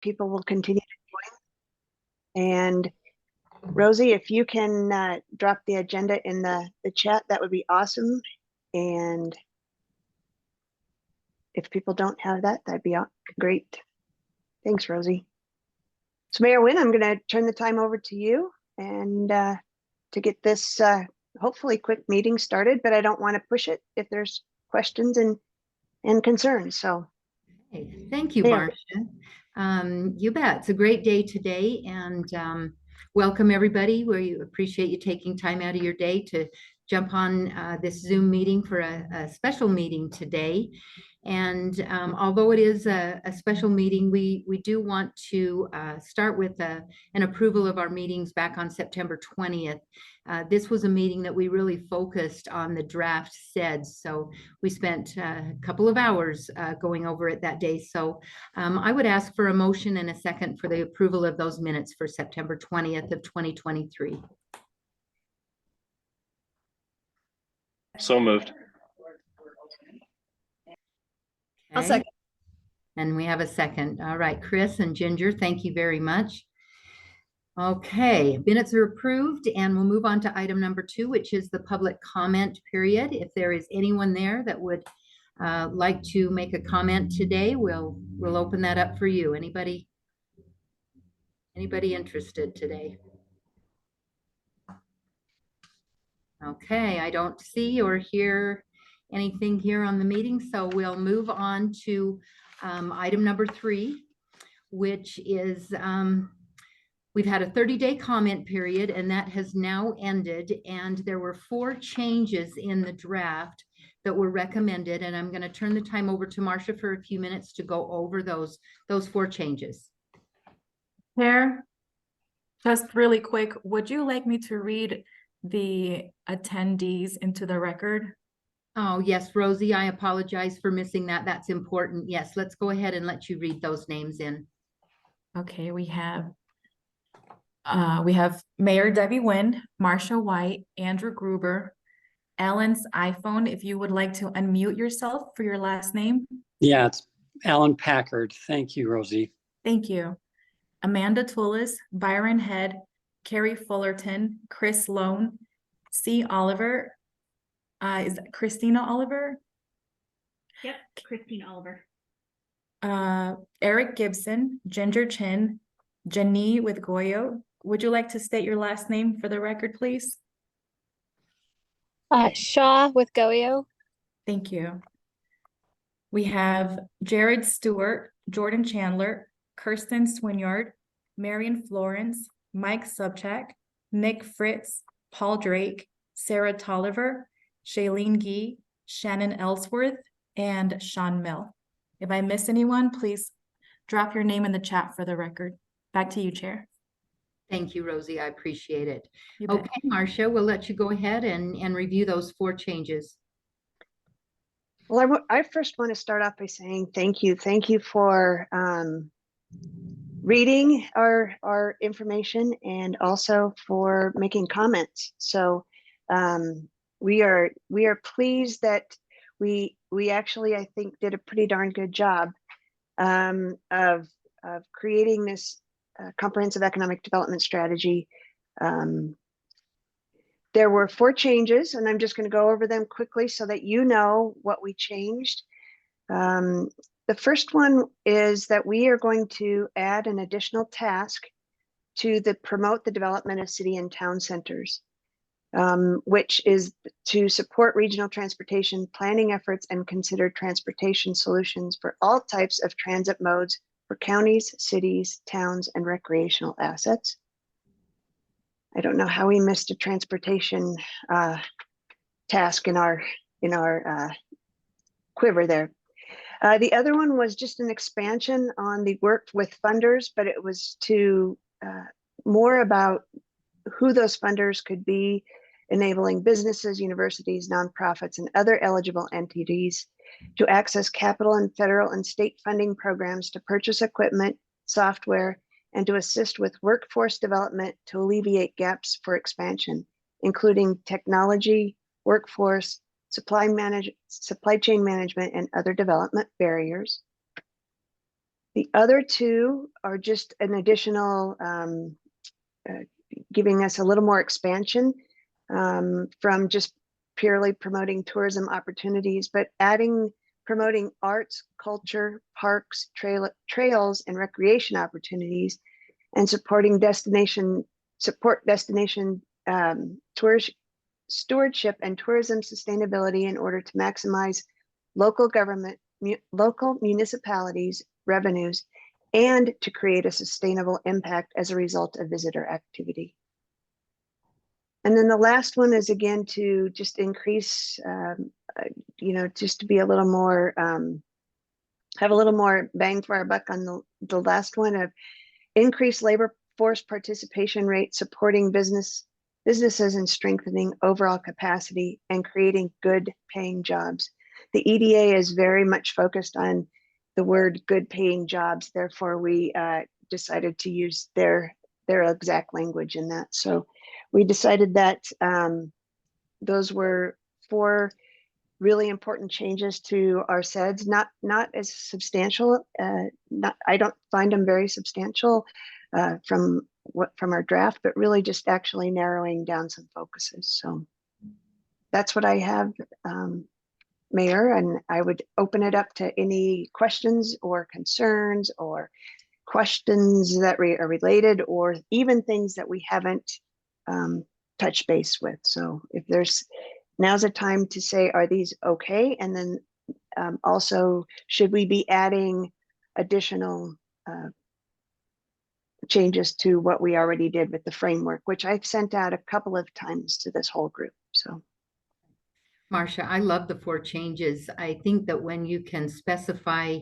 people will continue to join. And Rosie, if you can drop the agenda in the chat, that would be awesome. And if people don't have that, that'd be great. Thanks, Rosie. So Mayor Wynne, I'm going to turn the time over to you and to get this hopefully quick meeting started, but I don't want to push it if there's questions and concerns. So thank you, Marcia. You bet. It's a great day today, and welcome everybody. We appreciate you taking time out of your day to jump on this Zoom meeting for a special meeting today. And although it is a special meeting, we do want to start with an approval of our meetings back on September 20th. This was a meeting that we really focused on the draft SEDS. So we spent a couple of hours going over it that day. So I would ask for a motion and a second for the approval of those minutes for September 20th of 2023. So moved. I'll second. And we have a second. All right, Chris and Ginger, thank you very much. Okay, minutes are approved, and we'll move on to item number 2, which is the public comment period. If there is anyone there that would like to make a comment today, we'll open that up for you. Anybody interested today? Okay, I don't see or hear anything here on the meeting, so we'll move on to item number 3, which is we've had a 30-day comment period, and that has now ended, and there were 4 changes in the draft that were recommended, and I'm going to turn the time over to Marcia for a few minutes to go over those 4 changes. Chair, just really quick, would you like me to read the attendees into the record? Oh, yes, Rosie, I apologize for missing that. That's important. Yes, let's go ahead and let you read those names in. Okay, we have Mayor Debbie Wynne, Marcia White, Andrew Gruber, Alan's iPhone, if you would like to unmute yourself for your last name. Yeah, it's Alan Packard. Thank you, Rosie. Thank you. Amanda Tullis, Byron Head, Carrie Fullerton, Chris Lone, C. Oliver. Is that Christina Oliver? Yep, Christina Oliver. Eric Gibson, Ginger Chin, Janie with Goyo. Would you like to state your last name for the record, please? Shaw with Goyo. Thank you. We have Jared Stewart, Jordan Chandler, Kirsten Swinyard, Marion Florence, Mike Subchak, Nick Fritz, Paul Drake, Sarah Tolliver, Shailene Gee, Shannon Ellsworth, and Sean Mill. If I miss anyone, please drop your name in the chat for the record. Back to you, Chair. Thank you, Rosie. I appreciate it. Okay, Marcia, we'll let you go ahead and review those 4 changes. Well, I first want to start off by saying thank you. Thank you for reading our information and also for making comments. So we are pleased that we actually, I think, did a pretty darn good job of creating this comprehensive economic development strategy. There were 4 changes, and I'm just going to go over them quickly so that you know what we changed. The first one is that we are going to add an additional task to promote the development of city and town centers, which is to support regional transportation planning efforts and consider transportation solutions for all types of transit modes for counties, cities, towns, and recreational assets. I don't know how we missed a transportation task in our quiver there. The other one was just an expansion on the work with funders, but it was to more about who those funders could be, enabling businesses, universities, nonprofits, and other eligible entities to access capital and federal and state funding programs to purchase equipment, software, and to assist with workforce development to alleviate gaps for expansion, including technology, workforce, supply chain management, and other development barriers. The other two are just an additional, giving us a little more expansion from just purely promoting tourism opportunities, but promoting arts, culture, parks, trails, and recreation opportunities, and support destination tourist stewardship and tourism sustainability in order to maximize local municipalities' revenues and to create a sustainable impact as a result of visitor activity. And then the last one is again to just increase, just to be a little more, have a little more bang for our buck on the last one of increased labor force participation rate, supporting businesses and strengthening overall capacity and creating good paying jobs. The EDA is very much focused on the word good paying jobs. Therefore, we decided to use their exact language in that. So we decided that those were 4 really important changes to our SEDS, not as substantial. I don't find them very substantial from our draft, but really just actually narrowing down some focuses. So that's what I have, Mayor, and I would open it up to any questions or concerns or questions that are related, or even things that we haven't touched base with. So if now's a time to say, are these okay? And then also, should we be adding additional changes to what we already did with the framework, which I've sent out a couple of times to this whole group. So Marcia, I love the 4 changes. I think that when you can specify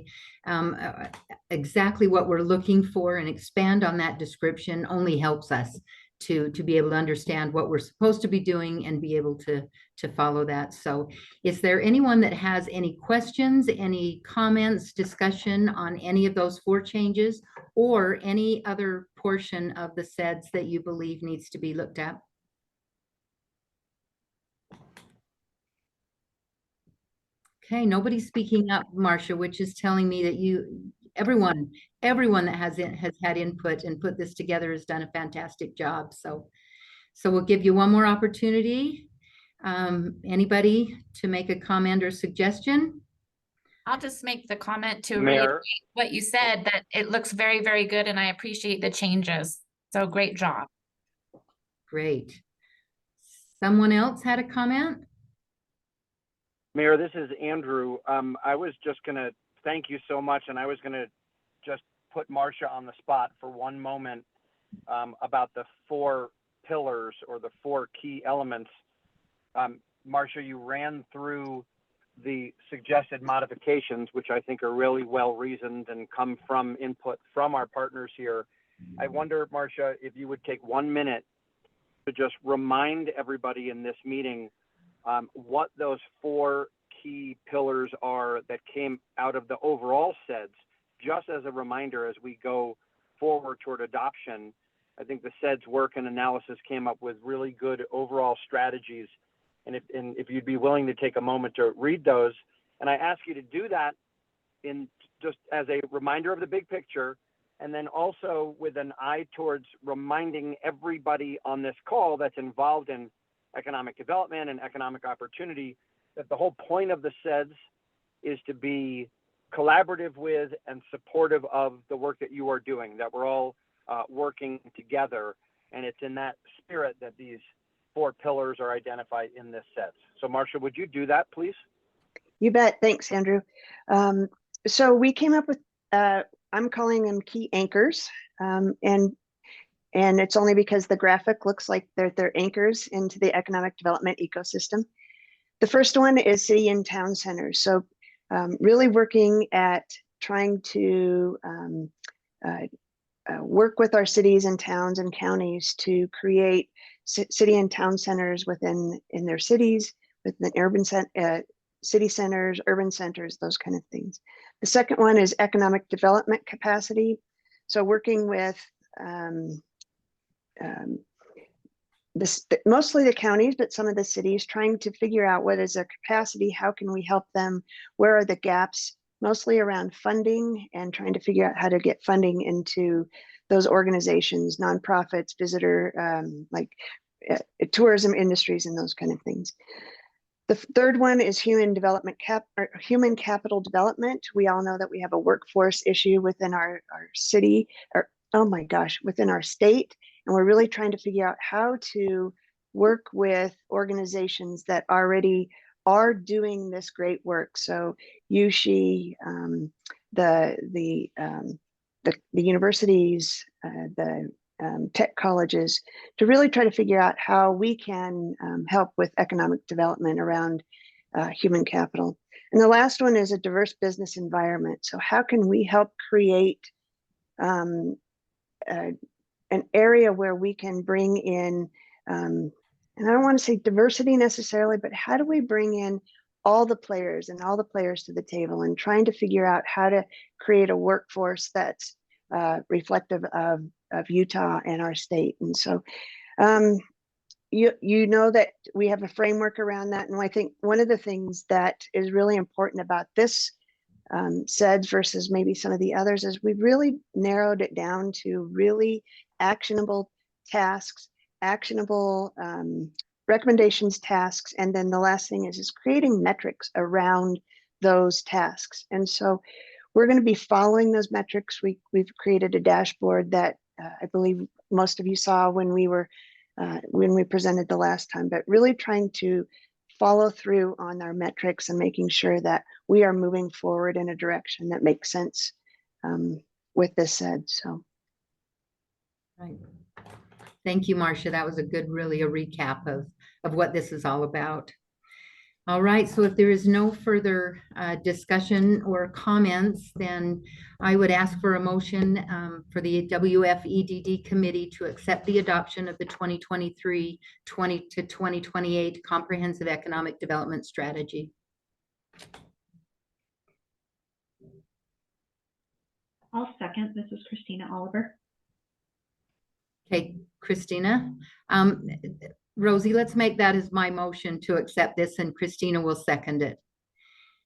exactly what we're looking for and expand on that description only helps us to be able to understand what we're supposed to be doing and be able to follow that. So is there anyone that has any questions, any comments, discussion on any of those 4 changes or any other portion of the SEDS that you believe needs to be looked at? Okay, nobody's speaking up, Marcia, which is telling me that everyone that has had input and put this together has done a fantastic job. So we'll give you one more opportunity. Anybody to make a comment or suggestion? I'll just make the comment to Mayor. reiterate what you said, that it looks very, very good, and I appreciate the changes. So great job. Great. Someone else had a comment? Mayor, this is Andrew. I was just going to thank you so much, and I was going to just put Marcia on the spot for one moment about the 4 pillars or the 4 key elements. Marcia, you ran through the suggested modifications, which I think are really well reasoned and come from input from our partners here. I wonder, Marcia, if you would take 1 minute to just remind everybody in this meeting what those 4 key pillars are that came out of the overall SEDS, just as a reminder as we go forward toward adoption. I think the SEDS work and analysis came up with really good overall strategies. And if you'd be willing to take a moment to read those, and I ask you to do that in just as a reminder of the big picture, and then also with an eye towards reminding everybody on this call that's involved in economic development and economic opportunity that the whole point of the SEDS is to be collaborative with and supportive of the work that you are doing, that we're all working together. And it's in that spirit that these 4 pillars are identified in this SEDS. So Marcia, would you do that, please? you bet. Thanks, Andrew. So we came up with, I'm calling them key anchors. And it's only because the graphic looks like they're anchors into the economic development ecosystem. The first one is city and town centers. So really working at trying to work with our cities and towns and counties to create city and town centers in their cities, within urban city centers, urban centers, those kind of things. The second one is economic development capacity. So working with mostly the counties, but some of the cities, trying to figure out what is their capacity, how can we help them, where are the gaps mostly around funding and trying to figure out how to get funding into those organizations, nonprofits, visitor, tourism industries and those kind of things. The third one is human capital development. We all know that we have a workforce issue within our city, or oh my gosh, within our state. And we're really trying to figure out how to work with organizations that already are doing this great work. So USHE, the universities, the tech colleges, to really try to figure out how we can help with economic development around human capital. And the last one is a diverse business environment. So how can we help create an area where we can bring in, and I don't want to say diversity necessarily, but how do we bring in all the players to the table, and trying to figure out how to create a workforce that's reflective of Utah and our state. And so you know that we have a framework around that. And I think one of the things that is really important about this SEDS versus maybe some of the others is we've really narrowed it down to really actionable tasks, actionable recommendations, tasks. And then the last thing is creating metrics around those tasks. And so we're going to be following those metrics. We've created a dashboard that I believe most of you saw when we presented the last time, but really trying to follow through on our metrics and making sure that we are moving forward in a direction that makes sense with this said. So. Right. Thank you, Marcia. That was really a recap of what this is all about. All right, so if there is no further discussion or comments, then I would ask for a motion for the WFEDD committee to accept the adoption of the 2023-20 to 2028 Comprehensive Economic Development Strategy. I'll second. This is Christina Oliver. Okay, Christina. Rosie, let's make that as my motion to accept this, and Christina will second it.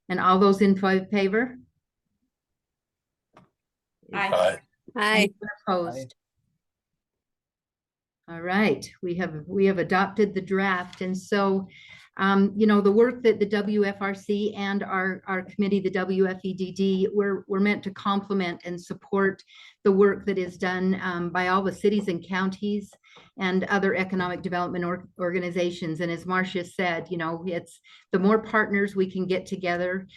And all those in favor? Aye. Aye. Opposed? All right, we have adopted the draft. And so, you know, the work that the WFRC and our committee, the WFEDD, we're meant to complement and support the work that is done by all the cities and counties and other economic development organizations. And as Marcia said, you know, it's the more partners we can get together,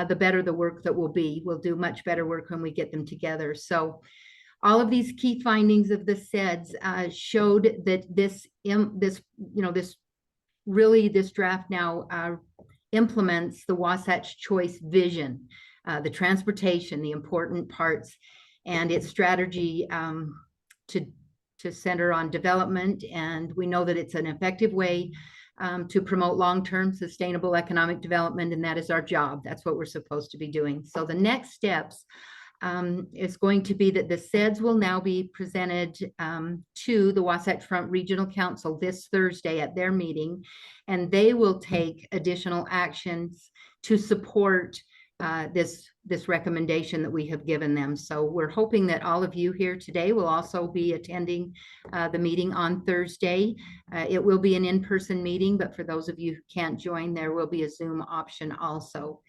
the better the work that will be. We'll do much better work when we get them together. So all of these key findings of the SEDS showed that this draft now implements the Wasatch Choice vision, the transportation, the important parts, and its strategy to center on development. And we know that it's an effective way to promote long-term sustainable economic development, and that is our job. That's what we're supposed to be doing. So the next steps is going to be that the SEDS will now be presented to the Wasatch Front Regional Council this Thursday at their meeting, and they will take additional actions to support this recommendation that we have given them. So we're hoping that all of you here today will also be attending the meeting on Thursday. It will be an in-person meeting, but for those of you who can't join, there will be a Zoom option also.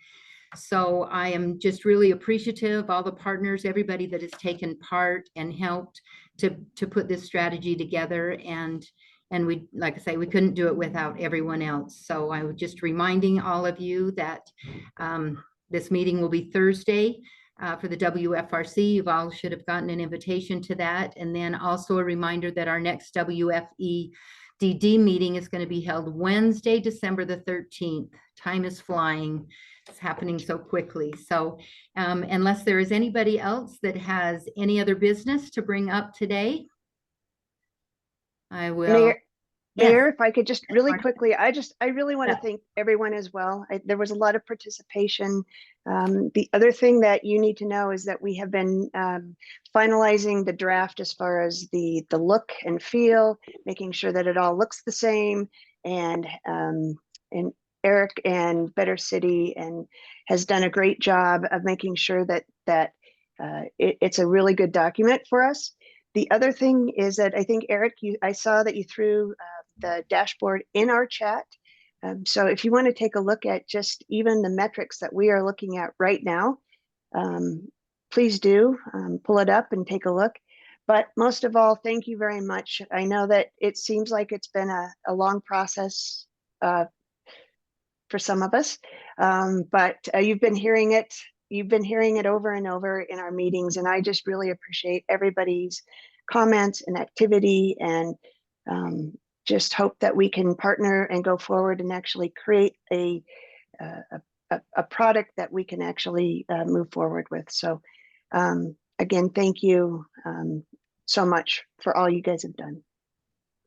So I am just really appreciative of all the partners, everybody that has taken part and helped to put this strategy together. And we, like I say, we couldn't do it without everyone else. So I was just reminding all of you that this meeting will be Thursday for the WFRC. You all should have gotten an invitation to that. And then also a reminder that our next WFEDD meeting is going to be held Wednesday, December the 13th. Time is flying. It's happening so quickly. So unless there is anybody else that has any other business to bring up today, I will. Mayor, if I could just really quickly, I really want to thank everyone as well. There was a lot of participation. The other thing that you need to know is that we have been finalizing the draft as far as the look and feel, making sure that it all looks the same, and Eric and Better City and has done a great job of making sure that it's a really good document for us. The other thing is that I think, Eric, I saw that you threw the dashboard in our chat. So if you want to take a look at just even the metrics that we are looking at right now, please do pull it up and take a look. But most of all, thank you very much. I know that it seems like it's been a long process for some of us, but you've been hearing it. You've been hearing it over and over in our meetings, and I just really appreciate everybody's comments and activity, and just hope that we can partner and go forward and actually create a product that we can actually move forward with. So again, thank you so much for all you guys have done.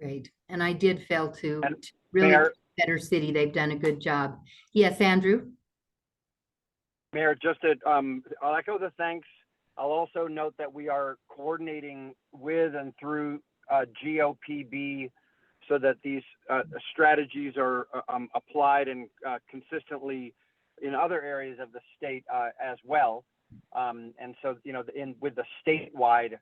Great. And I did fail to And really Mayor- Better City. They've done a good job. Yes, Andrew? Mayor, just to, I'll echo the thanks. I'll also note that we are coordinating with and through GOPB so that these strategies are applied and consistently in other areas of the state as well. And so, you know, with the statewide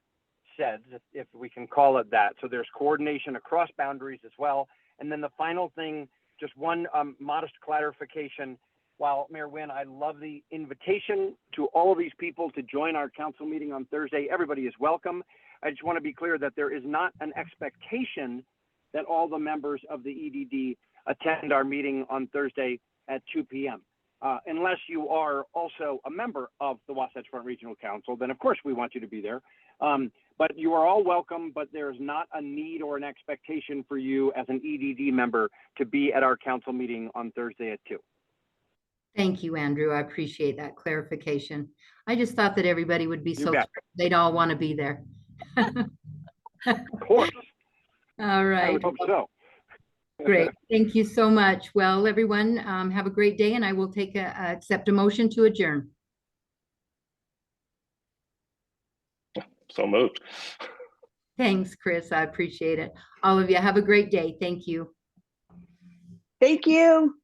SEDS, if we can call it that. So there's coordination across boundaries as well. And then the final thing, just one modest clarification. While Mayor Wynn, I love the invitation to all of these people to join our council meeting on Thursday. Everybody is welcome. I just want to be clear that there is not an expectation that all the members of the EDD attend our meeting on Thursday at 2 p.m. Unless you are also a member of the Wasatch Front Regional Council, then of course we want you to be there. But you are all welcome, but there's not a need or an expectation for you as an EDD member to be at our council meeting on Thursday at 2. Thank you, Andrew. I appreciate that clarification. I just thought that everybody would be You so bet. they'd all want to be there. Of course, All I right. would hope so. Great. Thank you so much. Well, everyone, have a great day, and I will accept a motion to adjourn. So moved. Thanks, Chris. I appreciate it. All of you have a great day. Thank you. Thank you.